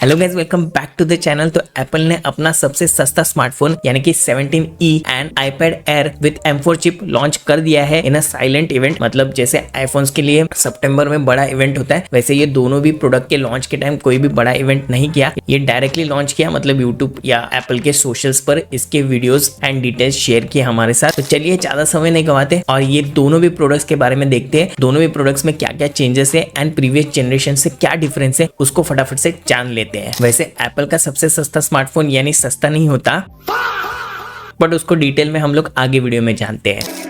Hello guys, welcome back to the channel. तो Apple ने अपना सबसे सस्ता स्मार्टफोन यानी कि 17E and iPad Air with M4 chip launch कर दिया है इन अ साइलेंट इवेंट। मतलब जैसे आईफोन्स के लिए सितंबर में बड़ा इवेंट होता है, वैसे ये दोनों भी प्रोडक्ट के लॉन्च के टाइम कोई भी बड़ा इवेंट नहीं किया। ये डायरेक्टली लॉन्च किया, मतलब यूट्यूब या एप्पल के सोशल्स पर इसके वीडियोस एंड डिटेल्स शेयर किए हमारे साथ। तो चलिए ज्यादा समय नहीं गवाते और ये दोनों भी प्रोडक्ट्स के बारे में देखते हैं। दोनों भी प्रोडक्ट्स में क्या क्या चेंजेस है एंड प्रीवियस जनरेशन से क्या डिफरेंस है, उसको फटाफट से जान लेते हैं। वैसे एप्पल का सबसे सस्ता स्मार्टफोन यानी सस्ता नहीं होता, बट उसको डिटेल में हम लोग आगे वीडियो में जानते हैं।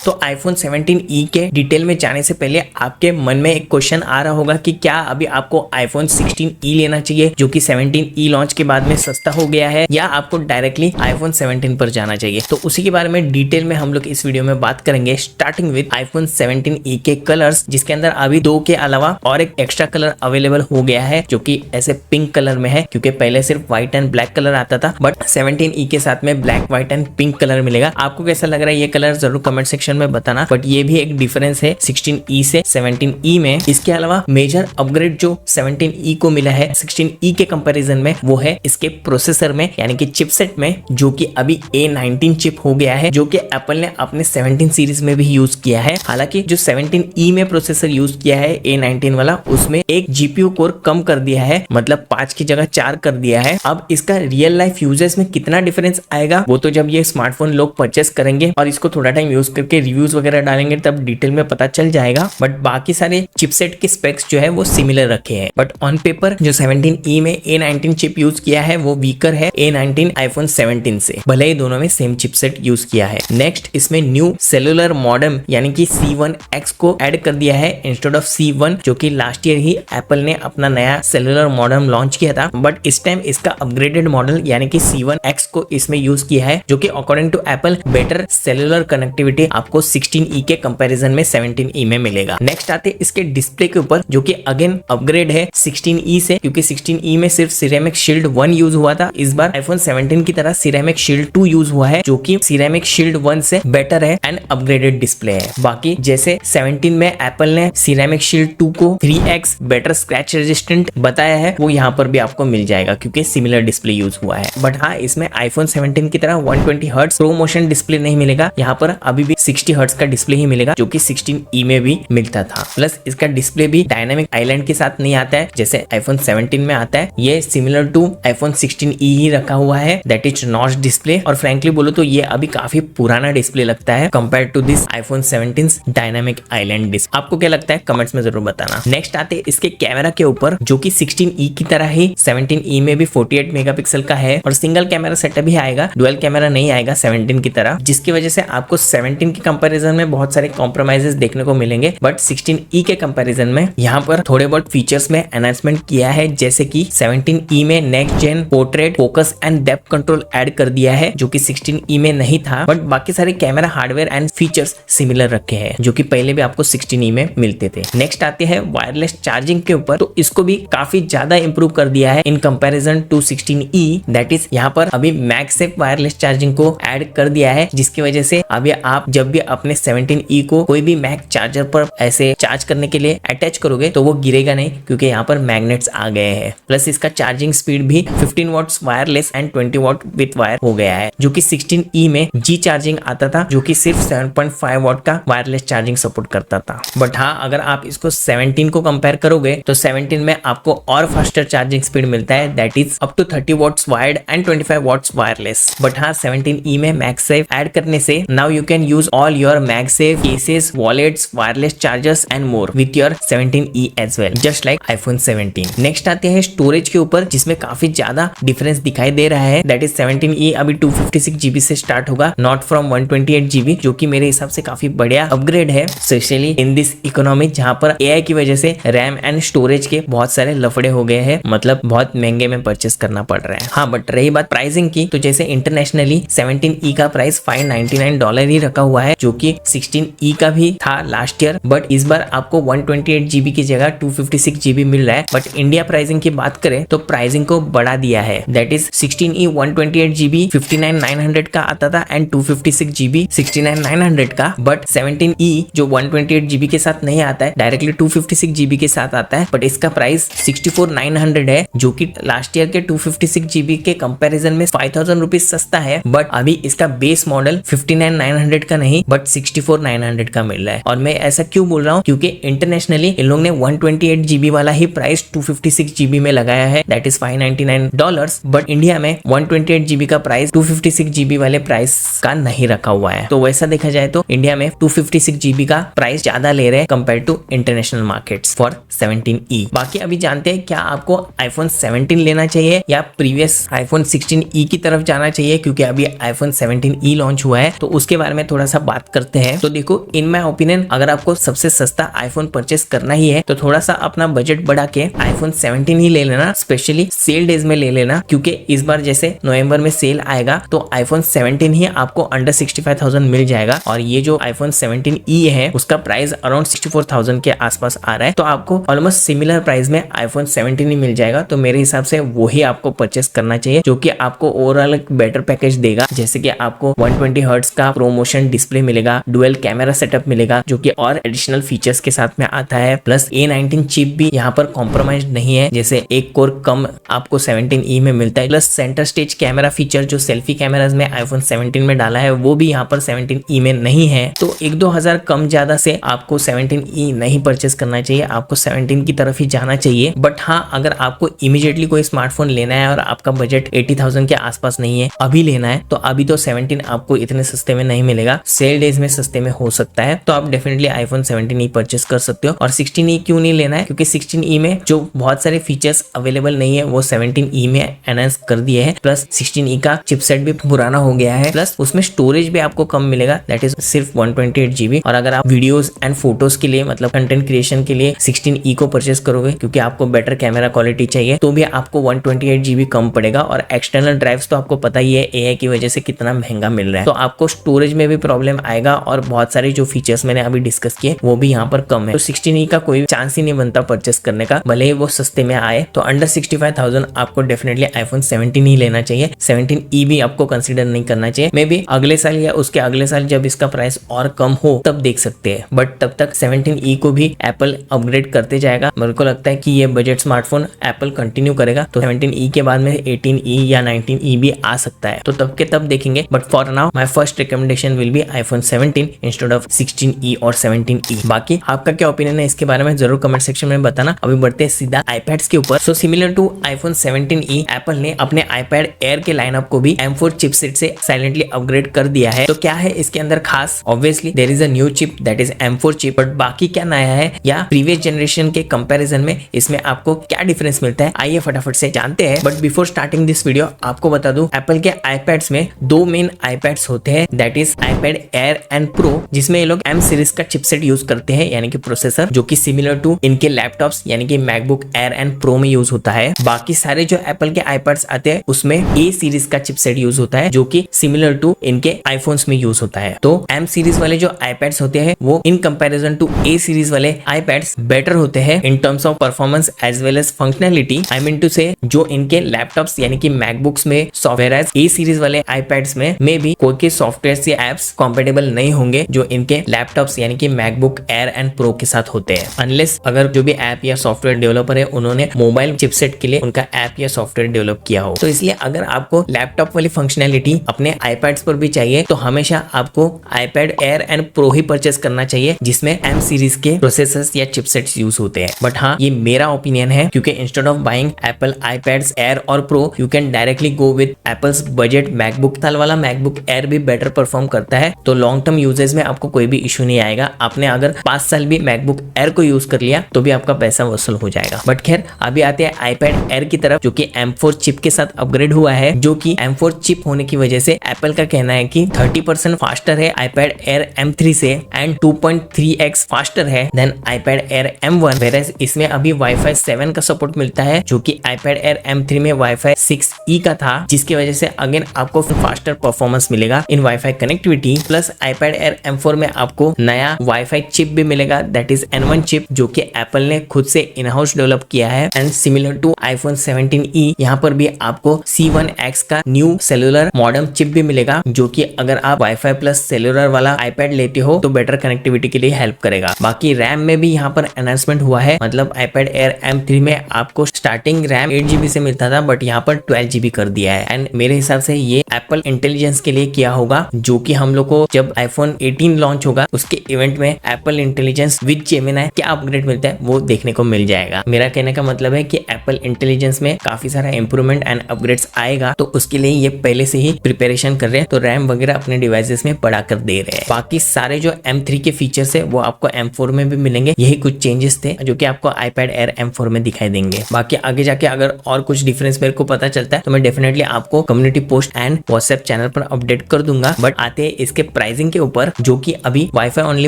तो iPhone 17E के डिटेल में जाने से पहले आपके मन में एक क्वेश्चन आ रहा होगा कि क्या अभी आपको iPhone 16E लेना चाहिए जो कि 17E लॉन्च के बाद में सस्ता हो गया है, या आपको डायरेक्टली iPhone 17 पर जाना चाहिए। तो उसी के बारे में डिटेल में हम लोग इस वीडियो में बात करेंगे, स्टार्टिंग विद iPhone 17E के कलर्स, जिसके अंदर अभी 2 के अलावा और एक एक्स्ट्रा कलर अवेलेबल हो गया है जो कि ऐसे पिंक कलर में है, क्योंकि पहले सिर्फ व्हाइट एंड ब्लैक कलर आता था, बट 17E के साथ में black, white and pink colour मिलेगा। आपको कैसा लग रहा है ये कलर जरूर कमेंट सेक्शन में बताना। बट ये भी एक डिफरेंस है 16E से 17E में। इसके अलावा मेजर अपग्रेड जो 17E को मिला है 16E के कंपैरिजन में, वो है इसके प्रोसेसर में यानी कि चिपसेट में, जो कि अभी A19 चिप हो गया है, जो कि एप्पल ने अपने 17 सीरीज में भी यूज किया है। हालांकि जो 17E में प्रोसेसर यूज किया है A19 वाला, उसमें एक जीपीयू कोर कम कर दिया है, मतलब 5 की जगह 4 कर दिया है। अब इसका रियल लाइफ यूजेस में कितना डिफरेंस आएगा वो तो जब ये स्मार्टफोन लोग परचेस करेंगे और इसको थोड़ा टाइम यूज करके रिव्यूज वगैरह डालेंगे तब डिटेल में पता चल जाएगा। बट बाकी सारे चिपसेट के स्पेक्स जो है वो सिमिलर रखे हैं। बट ऑन पेपर जो 17E में A19 चिप यूज किया है वो वीकर है A19 iPhone 17 से, भले ही दोनों में सेम चिपसेट यूज किया है। नेक्स्ट इसमें न्यू सेलुलर मॉडेम यानी कि C1X को ऐड कर दिया है इंस्टेड ऑफ C1, जो कि लास्ट ईयर ही एप्पल ने अपना नया सेलुलर मॉडेम लॉन्च किया था। बट इस टाइम इसका अपग्रेडेड मॉडल यानी कि C1X को इसमें यूज किया है, जो कि according to Apple better cellular connectivity आपको 16E के कंपैरिजन में 17E में मिलेगा। नेक्स्ट आते इसके डिस्प्ले के ऊपर, जो कि अगेन अपग्रेड है 16E से, क्योंकि 16E में सिर्फ सिरेमिक शील्ड 1 यूज हुआ था। इस बार iPhone 17 की तरह सिरेमिक शील्ड 2 यूज हुआ है, जो कि सिरेमिक शील्ड 1 से बेटर है एंड अपग्रेडेड डिस्प्ले है। बाकी जैसे 17 में एप्पल ने सिरेमिक शील्ड 2 को 3x बेटर स्क्रैच रेजिस्टेंट बताया है, वो यहाँ पर भी आपको मिल जाएगा क्योंकि सिमिलर डिस्प्ले यूज हुआ है। बट हाँ, इसमें iPhone 17 की तरह 120 हर्ट्ज प्रो मोशन डिस्प्ले नहीं मिलेगा, यहाँ पर अभी भी 60 हर्ट्ज का डिस्प्ले ही मिलेगा, जो कि 16E में भी मिलता था। प्लस इसका डिस्प्ले भी डायनामिक आइलैंड के साथ नहीं आता है जैसे iPhone 17 में आता है। ये सिमिलर टू iPhone 16E ही रखा हुआ है, दैट इज नॉच डिस्प्ले। और फ्रैंकली बोलो तो ये अभी काफी पुराना डिस्प्ले लगता है compare to this iPhone 17 dynamic island display. आपको क्या लगता है कमेंट्स में जरूर बताना। नेक्स्ट आते इसके कैमरा के ऊपर, जो कि 16E की तरह ही 17E में भी 48 मेगापिक्सल का है और सिंगल कैमरा सेटअप ही आएगा, डुअल कैमरा नहीं आएगा 17 की तरह, जिसकी वजह से आपको 17 के कंपैरिजन में बहुत सारे कॉम्प्रोमाइजेस देखने को मिलेंगे। बट 16E के कंपैरिजन में यहाँ पर थोड़े बहुत फीचर्स में एनहांसमेंट किया है, जैसे कि 17E में next gen portrait focus and depth control add कर दिया है, जो कि 16E में नहीं था। बट बाकी सारे camera hardware and features similar रखे हैं, जो कि पहले भी आपको 16E में मिलते थे। नेक्स्ट आते हैं वायरलेस चार्जिंग के ऊपर, तो इसको भी काफी ज्यादा इंप्रूव कर दिया है in comparison to 16E। That is यहाँ पर अभी मैगसेफ वायरलेस चार्जिंग को ऐड कर दिया है, जिसकी वजह से अभी आप जब भी अपने 17E को कोई भी मैग चार्जर पर ऐसे चार्ज करने के लिए अटैच करोगे तो वो गिरेगा नहीं, क्योंकि यहाँ पर मैग्नेट्स आ गए हैं। प्लस इसका चार्जिंग स्पीड भी 15 watts wireless and 20 watt with wire हो गया है, जो कि 16E में जी चार्जिंग आता था, जो कि सिर्फ 7.5 वॉट का वायरलेस चार्जिंग सपोर्ट करता था। बट हाँ, अगर आप इसको 17 को कंपेयर करोगे तो 17 में आपको और फास्टर चार्जिंग स्पीड मिलता है, that is up to 30 watts wired and 25 watts wireless. But हाँ, 17E में मैगसेफ ऐड करने से now you can use all your MagSafe cases, wallets, wireless chargers and more with your 17E as well, just like iPhone 17। Next आते हैं storage के ऊपर, जिसमें काफी ज्यादा डिफरेंस दिखाई दे रहा है। दैट इज 17E अभी 256GB से स्टार्ट होगा, नॉट फ्रॉम 128GB, जो कि मेरे हिसाब से काफी बढ़िया अपग्रेड है, स्पेशली इन दिस इकोनॉमी जहां पर AI की वजह से रैम एंड स्टोरेज के बहुत सारे लफड़े हो गए हैं, मतलब बहुत महंगे में परचेस करना पड़ रहा है। हाँ, बट रही बात प्राइसिंग की, तो जैसे इंटरनेशनली 17E का प्राइस $599 ही रखा हुआ है, जो कि 16E का भी था लास्ट ईयर, बट इस बार आपको 128 GB की जगह 256 GB मिल रहा है। बट इंडिया प्राइसिंग की बात करें तो प्राइसिंग को बढ़ा दिया है, दैट इज 16E 128 GB 59,900 का आता था एंड 256 GB 69,900 का। बट 17E जो 128 GB के साथ नहीं आता है, डायरेक्टली 256 GB के साथ आता है, बट इसका प्राइस 64,900 है, जो कि लास्ट ईयर के 256 GB के कंपैरिजन में 5,000 रुपीज सस्ता है। बट अभी इसका बेस मॉडल 59,900 का नहीं बट 64,900 का मिल रहा है। और मैं ऐसा क्यों बोल रहा हूँ, क्योंकि इंटरनेशनली इन लोग ने 128 GB वाला ही प्राइस 256 GB में लगाया है, दैट इज $599, बट इंडिया में 128 GB का प्राइस 256 GB वाले प्राइस का नहीं रखा हुआ है। तो वैसा देखा जाए तो इंडिया में 256 GB का प्राइस ज्यादा ले रहे हैं compare to international markets for 17E। बाकी अभी जानते हैं क्या आपको iPhone 17 लेना चाहिए या प्रीवियस iPhone 16E की तरफ जाना चाहिए, क्योंकि अभी iPhone 17E लॉन्च हुआ है, तो उसके बारे में थोड़ा सा बात करते हैं। तो देखो, इन माय ओपिनियन अगर आपको सबसे सस्ता iPhone परचेस करना ही है तो थोड़ा सा अपना बजट बढ़ा के iPhone 17 ही ले लेना, स्पेशली सेल डेज में ले लेना, क्योंकि इस बार जैसे नवंबर में सेल आएगा तो iPhone 17 ही आपको अंडर 65,000 मिल जाएगा। और ये जो iPhone 17E है उसका प्राइस अराउंड 64,000 के आसपास आ रहा है, तो आपको ऑलमोस्ट सिमिलर प्राइस में iPhone 17 ही मिल जाएगा। तो मेरे हिसाब से वही आपको परचेस करना चाहिए, जो कि आपको ओवरऑल एक बेटर पैकेज देगा, जैसे कि आपको 120 हर्ट्ज का प्रोमोशन डिस्प्ले मिलेगा, डुअल कैमरा सेटअप मिलेगा जो कि और एडिशनल फीचर्स के साथ में आता है, प्लस A19 चिप भी यहाँ पर कॉम्प्रोमाइज नहीं है, जैसे एक कोर कम आपको 17E में मिलता है, plus centre stage camera feature जो सेल्फी कैमराज में iPhone 17 में डाला है वो भी यहाँ पर 17E में नहीं है। तो 1-2 हजार कम ज्यादा से आपको 17E नहीं परचेस करना चाहिए, आपको 17 की तरफ ही जाना चाहिए। बट हाँ, अगर आपको इमीडिएटली कोई स्मार्टफोन लेना है और आपका बजट 80,000 के आसपास नहीं है, अभी लेना है, तो अभी तो 17 आपको इतने सस्ते में नहीं मिलेगा, सेल डेज में सस्ते में हो सकता है, तो आप डेफिनेटली iPhone 17E परचेस कर सकते हो। और 16E क्यों नहीं लेना है, क्योंकि 16E में जो बहुत सारे फीचर्स अवेलेबल नहीं है वो 17E में एनहांस कर दिए हैं, प्लस 16E का चिपसेट भी पुराना हो गया है, प्लस उसमें स्टोरेज भी आपको कम मिलेगा, दैट इज सिर्फ 128 GB। और अगर आप वीडियोस एंड फोटोज के लिए मतलब कंटेंट क्रिएशन के लिए 16E को परचेस करोगे, क्योंकि आपको बेटर कैमरा क्वालिटी चाहिए, तो भी आपको 128 GB कम पड़ेगा। और एक्सटर्नल ड्राइव्स तो आपको पता ही है AI की वजह से कितना महंगा मिल रहा है, तो आपको स्टोरेज में भी प्रॉब्लम आएगा और बहुत सारे जो फीचर्स मैंने अभी डिस्कस किए वो भी यहाँ पर कम है। तो 16E का कोई चांस ही नहीं बनता परचेस करने का, भले ही वो सस्ते में आए। तो अंडर 65,000 आपको डेफिनेटली iPhone 17 ही लेना चाहिए, 17E भी आपको कंसीडर नहीं करना चाहिए। मे बी अगले साल या उसके अगले साल जब इसका प्राइस और कम हो तब देख सकते हैं, बट तब तक 17E को भी एप्पल अपग्रेड करते जाएगा। मेरे को लगता है कि ये बजट स्मार्टफोन एप्पल कंटिन्यू करेगा, तो 17E के बाद में 18E या 19E भी आ सकता है, तो तब के तब देखेंगे। But for now my first recommendation will be iPhone 17 instead of 16E और 17E। बाकी आपका क्या ओपिनियन है इसके बारे में जरूर कमेंट सेक्शन में बताना। अभी बढ़ते हैं सीधा iPads के ऊपर। So similar to iPhone 17E, Apple ने अपने iPad Air के लाइनअप को भी M4 चिपसेट से साइलेंटली अपग्रेड कर दिया है। तो क्या है इसके अंदर खास? Obviously there is a new chip that is M4 chip, but बाकी क्या नया है या प्रीवियस जनरेशन के कंपैरिजन में इसमें आपको क्या डिफरेंस मिलता है, आइए फटाफट से जानते हैं। But before starting this video आपको बता दूं, एप्पल के iPads में दो मेन iPads होते हैं, that is iPad Air and Pro, जिसमें ये लोग M सीरीज का चिपसेट यूज करते हैं, यानी कि प्रोसेसर, जो कि सिमिलर टू इनके लैपटॉप्स यानी कि MacBook Air एंड Pro में यूज होता है। बाकी सारे जो एप्पल के iPads आते हैं उसमें A सीरीज का चिपसेट यूज होता है, जो कि सिमिलर टू इनके iPhones में यूज होता है। तो M सीरीज वाले जो iPads होते हैं वो in comparison to A series वाले iPads बेटर होते हैं in terms of performance as well as functionality. I mean to say जो इनके लैपटॉप्स यानी कि मैकबुक्स में सॉफ्टवेयर एज A सीरीज वाले iPads में मे भी कोई के सॉफ्टवेयर या एप्स कंपेटेबल नहीं होंगे जो इनके लैपटॉप्स यानी कि MacBook Air एंड Pro के साथ होते हैं, अनलेस अगर जो भी ऐप या सॉफ्टवेयर डेवलपर है उन्होंने मोबाइल चिपसेट के लिए उनका ऐप या सॉफ्टवेयर डेवलप किया हो। तो इसलिए अगर आपको लैपटॉप वाली फंक्शनैलिटी अपने iPads पर भी चाहिए तो हमेशा आपको iPad Air and Pro he purchase करना चाहिए, जिसमें M सीरीज के प्रोसेसर्स या चिपसेट्स यूज होते हैं। बट हाँ, ये मेरा ओपिनियन है, क्योंकि instead of buying Apple iPads Air और Pro you can directly go with apples budget MacBook। साल वाला MacBook Air भी बेटर परफॉर्म करता है, तो लॉन्ग टर्म यूजेज में आपको कोई भी इशू नहीं आएगा। आपने अगर 5 साल भी MacBook Air को यूज कर लिया तो भी आपका पैसा वसूल हो जाएगा। बट खैर, अभी आते हैं iPad Air की तरफ, जो कि M4 चिप के साथ अपग्रेड हुआ है, जो कि M4 चिप होने की वजह से एप्पल का कहना है कि 30% फास्टर है iPad Air M3 से एंड 2.3x फास्टर है than iPad Air M1 M1, versus इसमें अभी वाईफाई 7 का सपोर्ट मिलता है जो कि iPad Air M3 में वाईफाई 6E का था, जिसकी वजह से अगेन आपको फास्टर परफॉर्मेंस मिलेगा in wifi connectivity. Plus iPad Air M4 में आपको नया वाईफाई चिप भी मिलेगा, दैट इज N1 चिप, जो कि एप्पल ने खुद से इन हाउस डेवलप किया है। And similar to iPhone 17e यहाँ पर भी आपको C1X का न्यू सेलुलर मॉडेम चिप भी मिलेगा, जो कि अगर आप वाईफाई प्लस सेलुलर वाला iPad लेते हो तो बेटर कनेक्टिविटी के लिए हेल्प करेगा। बाकी रैम में भी यहाँ पर एनहांसमेंट हुआ है, मतलब iPad Air M3 में आपको स्टार्टिंग रैम 8GB से मिलता था, बट यहाँ पर 12GB कर दिया है। एंड मेरे हिसाब से ये एप्पल इंटेलिजेंस के लिए किया होगा, जो कि हम लोग को जब iPhone 18 लॉन्च होगा उसके इवेंट में एप्पल इंटेलिजेंस विद जेमिनी क्या अपग्रेड मिलता है वो देखने को मिल जाएगा। मेरा कहने का मतलब है कि एप्पल इंटेलिजेंस में काफी सारा इंप्रूवमेंट एंड अपग्रेड्स आएगा, तो उसके लिए ये पहले से ही प्रिपरेशन कर रहे हैं, तो रैम वगैरह अपने डिवाइसेस में बढ़ा कर दे रहे हैं। बाकी सारे जो M3 के फीचर्स है वो आपको M4 में भी मिलेंगे। यही कुछ चेंजेस थे जो कि आपको iPad Air M4 में दिखाई देंगे। बाकी आगे जाके अगर और कुछ डिफरेंस मेरे को पता चलता है तो मैं डेफिनेटली आपको community post and WhatsApp channel पर अपडेट कर दूंगा। बट आते हैं इसके प्राइसिंग के ऊपर, जो कि अभी वाईफाई ओनली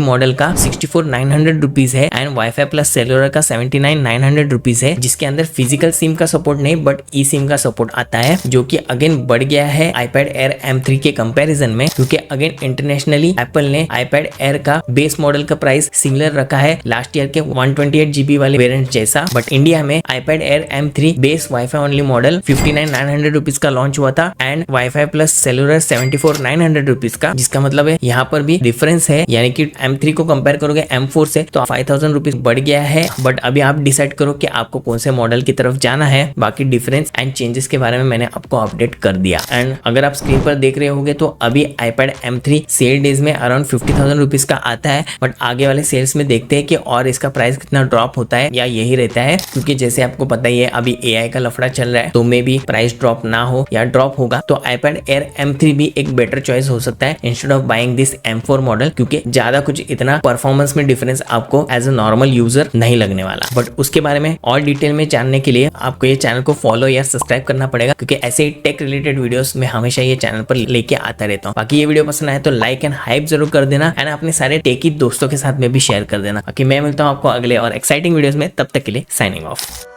मॉडल का 64,900 रुपीज है एंड वाईफाई प्लस सेलुलर का 79,900 रुपीज है, जिसके अंदर फिजिकल सिम का सपोर्ट नहीं बट ई सिम का सपोर्ट आता है, जो कि अगेन बढ़ गया है iPad Air M3 के कंपैरिजन में, क्योंकि अगेन इंटरनेशनली एप्पल ने iPad Air का बेस मॉडल का प्राइस सिमिलर रखा है लास्ट ईयर के 128GB वाले वेरिएंट जैसा। बट इंडिया में iPad Air M3 base wifi only model 59,900 rupees का लॉन्च हुआ था and wifi plus cellular 74,900 rupees का, जिसका मतलब है यहाँ पर भी डिफरेंस है, यानी कि M3 को कंपेयर करोगे M4 से तो 5,000 रुपीज बढ़ गया है। बट अभी आप डिसाइड करो कि आपको कौन से मॉडल की तरफ जाना है। बाकी डिफरेंस एंड चेंजेस के बारे में मैंने आपको अपडेट कर दिया। एंड अगर आप स्क्रीन पर देख रहे होगे तो अभी iPad M3 सेल डेज में अराउंड 50,000 रुपीज का आता है, बट आगे वाले सेल्स में देखते हैं कि और इसका प्राइस कितना ड्रॉप होता है या यही रहता है, क्योंकि जैसे आपको पता ही है अभी AI का लफड़ा चल रहा है, तो मे भी प्राइस ड्रॉप ना हो या ड्रॉप होगा तो iPad Air M3 भी एक बेटर चॉइस हो सकता है instead of buying this M4 model, क्योंकि ज्यादा कुछ इतना परफॉर्मेंस में डिफरेंस आपको एज अ नॉर्मल यूजर नहीं लगने वाला। बट उसके बारे में और डिटेल में जानने के लिए आपको ये चैनल को फॉलो या सब्सक्राइब करना पड़ेगा, क्योंकि ऐसे ही टेक रिलेटेड वीडियोस मैं हमेशा ये चैनल पर लेके आता रहता हूँ। बाकी ये वीडियो पसंद आए तो लाइक एंड हाइप जरूर कर देना एंड अपने सारे टेकी दोस्तों के साथ में भी शेयर कर देना। बाकी मैं मिलता हूँ आपको अगले और एक्साइटिंग वीडियोस में, तब तक के लिए साइनिंग ऑफ।